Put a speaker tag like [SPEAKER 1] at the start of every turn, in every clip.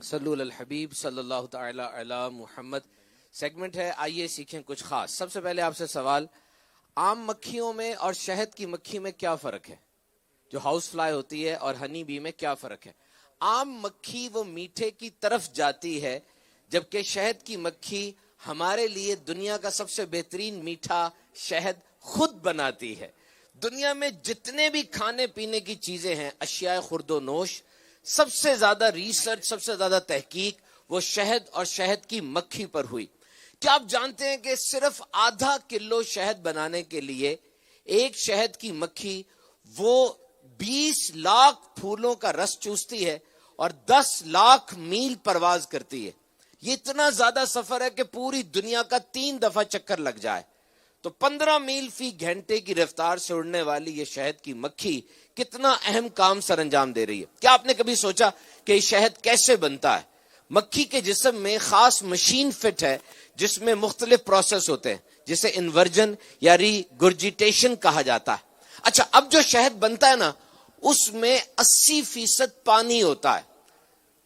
[SPEAKER 1] صلو علی الحبیب صلی اللہ تعالی علی محمد. سیگمنٹ ہے آئیے سیکھیں کچھ خاص. سب سے پہلے آپ سے سوال، عام مکھیوں میں اور شہد کی مکھی میں کیا فرق ہے؟ جو ہاؤس فلائی ہوتی ہے اور ہنی بی میں کیا فرق ہے؟ عام مکھی وہ میٹھے کی طرف جاتی ہے، جبکہ شہد کی مکھی ہمارے لیے دنیا کا سب سے بہترین میٹھا شہد خود بناتی ہے. دنیا میں جتنے بھی کھانے پینے کی چیزیں ہیں، اشیاء خورد و نوش، سب سے زیادہ ریسرچ، سب سے زیادہ تحقیق وہ شہد اور شہد کی مکھی پر ہوئی. کیا آپ جانتے ہیں کہ صرف آدھا کلو شہد بنانے کے لیے ایک شہد کی مکھی وہ 20 لاکھ پھولوں کا رس چوستی ہے اور 10 لاکھ میل پرواز کرتی ہے؟ یہ اتنا زیادہ سفر ہے کہ پوری دنیا کا 3 دفعہ چکر لگ جائے. تو 15 میل فی گھنٹے کی رفتار سے اڑنے والی یہ شہد کی مکھی کتنا اہم کام سر انجام دے رہی ہے. کیا آپ نے کبھی سوچا کہ یہ شہد کیسے بنتا ہے؟ مکھی کے جسم میں خاص مشین فٹ ہے جس میں مختلف پروسیس ہوتے ہیں، جسے انورجن یا ری گرجیٹیشن کہا جاتا ہے. اچھا، اب جو شہد بنتا ہے نا، اس میں 80% پانی ہوتا ہے.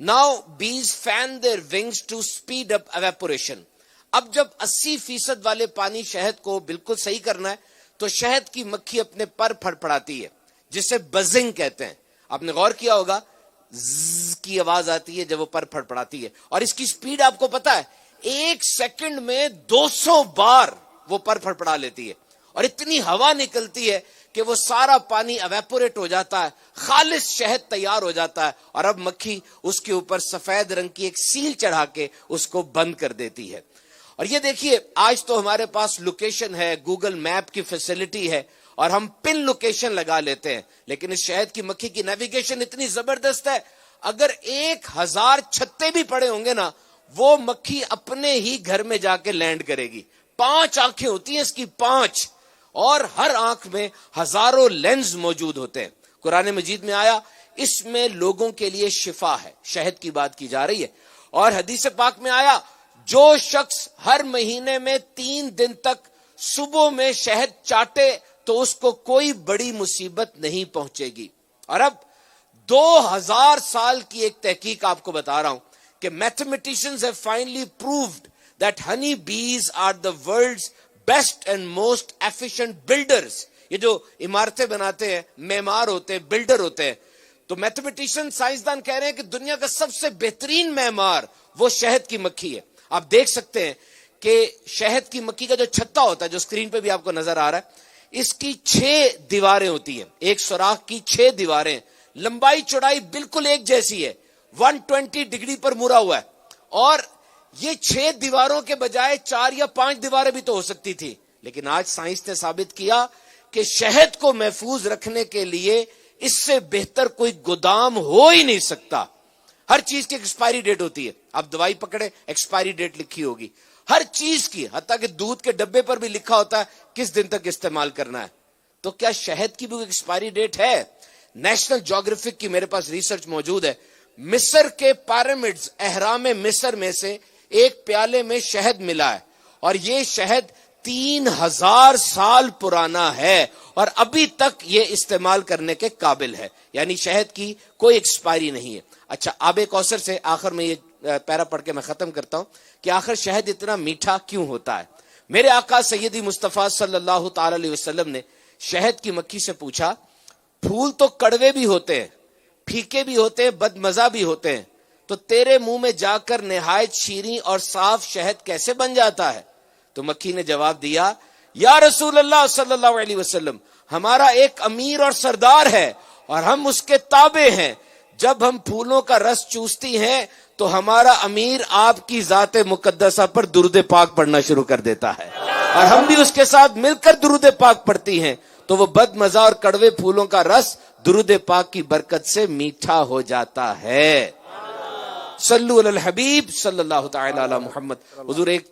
[SPEAKER 1] Now bees fan their wings to speed up evaporation. اب جب 80% والے پانی شہد کو بالکل صحیح کرنا ہے تو شہد کی مکھی اپنے پر پھڑپڑاتی ہے، جسے بزنگ کہتے ہیں. آپ نے غور کیا ہوگا، زز کی آواز آتی ہے جب وہ پر پھڑپڑاتی ہے. اور اس کی سپیڈ آپ کو پتا ہے، 1 سیکنڈ میں 200 بار وہ پر پھڑپڑا لیتی ہے. اور اتنی ہوا نکلتی ہے کہ وہ سارا پانی ایویپوریٹ ہو جاتا ہے، خالص شہد تیار ہو جاتا ہے. اور اب مکھی اس کے اوپر سفید رنگ کی ایک سیل چڑھا کے اس کو بند کر دیتی ہے. اور یہ دیکھیے، آج تو ہمارے پاس لوکیشن ہے، گوگل میپ کی فیسلٹی ہے اور ہم پن لوکیشن لگا لیتے ہیں، لیکن اس شہد کی مکھی کی نیویگیشن اتنی زبردست ہے، اگر 1000 چھتے بھی پڑے ہوں گے نا، وہ مکھی اپنے ہی گھر میں جا کے لینڈ کرے گی. 5 آنکھیں ہوتی ہیں اس کی، 5، اور ہر آنکھ میں ہزاروں لینز موجود ہوتے ہیں. قرآن مجید میں آیا اس میں لوگوں کے لیے شفا ہے، شہد کی بات کی جا رہی ہے. اور حدیث پاک میں آیا جو شخص ہر مہینے میں 3 دن تک صبح میں شہد چاٹے تو اس کو کوئی بڑی مصیبت نہیں پہنچے گی. اور اب 2000 سال کی ایک تحقیق آپ کو بتا رہا ہوں کہ mathematicians have finally proved that honey bees are the world's best and most efficient builders. یہ جو عمارتیں بناتے ہیں، معمار ہوتے ہیں، بلڈر ہوتے ہیں، تو میتھمیٹیشن سائنسدان کہہ رہے ہیں کہ دنیا کا سب سے بہترین معمار وہ شہد کی مکھی ہے. آپ دیکھ سکتے ہیں کہ شہد کی مکھی کا جو چھتا ہوتا ہے، جو اسکرین پہ بھی آپ کو نظر آ رہا ہے، اس کی 6 دیواریں ہوتی ہیں. ایک سوراخ کی 6 دیواریں، لمبائی چوڑائی بالکل ایک جیسی ہے، 120 ڈگری پر مرا ہوا ہے. اور یہ 6 دیواروں کے بجائے 4 یا 5 دیواریں بھی تو ہو سکتی تھی، لیکن آج سائنس نے ثابت کیا کہ شہد کو محفوظ رکھنے کے لیے اس سے بہتر کوئی گودام ہو ہی نہیں سکتا. ہر چیز کی ایکسپائری ڈیٹ ہوتی ہے. آپ دوائی پکڑے، ایکسپائری ڈیٹ لکھی ہوگی ہر چیز کی، حتیٰ کہ دودھ کے ڈبے پر بھی لکھا ہوتا ہے کس دن تک استعمال کرنا ہے. تو کیا شہد کی بھی ایکسپائری ڈیٹ ہے؟ نیشنل جیوگرافک کی میرے پاس ریسرچ موجود ہے. مصر کے پیرامڈز، اہرام مصر میں سے ایک پیالے میں شہد ملا ہے، اور یہ شہد 3000 سال پرانا ہے اور ابھی تک یہ استعمال کرنے کے قابل ہے. یعنی شہد کی کوئی ایکسپائری نہیں ہے. اچھا، آب کوثر سے آخر میں یہ پیرا پڑھ کے میں ختم کرتا ہوں کہ آخر شہد اتنا میٹھا کیوں ہوتا ہے. میرے آقا سیدی مصطفیٰ صلی اللہ تعالی علیہ وسلم نے شہد کی مکھی سے پوچھا، پھول تو کڑوے بھی ہوتے ہیں، پھیکے بھی ہوتے ہیں، بد مزہ بھی ہوتے ہیں، تو تیرے منہ میں جا کر نہایت شیریں اور صاف شہد کیسے بن جاتا ہے؟ تو مکھی نے جواب دیا، یا رسول اللہ صلی اللہ علیہ وسلم، ہمارا ایک امیر اور سردار ہے اور ہم اس کے تابع ہیں. جب ہم پھولوں کا رس چوستی ہیں تو ہمارا امیر آپ کی ذات مقدسہ پر درود پاک پڑھنا شروع کر دیتا ہے، اور ہم بھی اس کے ساتھ مل کر درود پاک پڑھتی ہیں، تو وہ بد مزہ اور کڑوے پھولوں کا رس درود پاک کی برکت سے میٹھا ہو جاتا ہے. صلو علی الحبیب صلی اللہ تعالی علی محمد. حضور ایک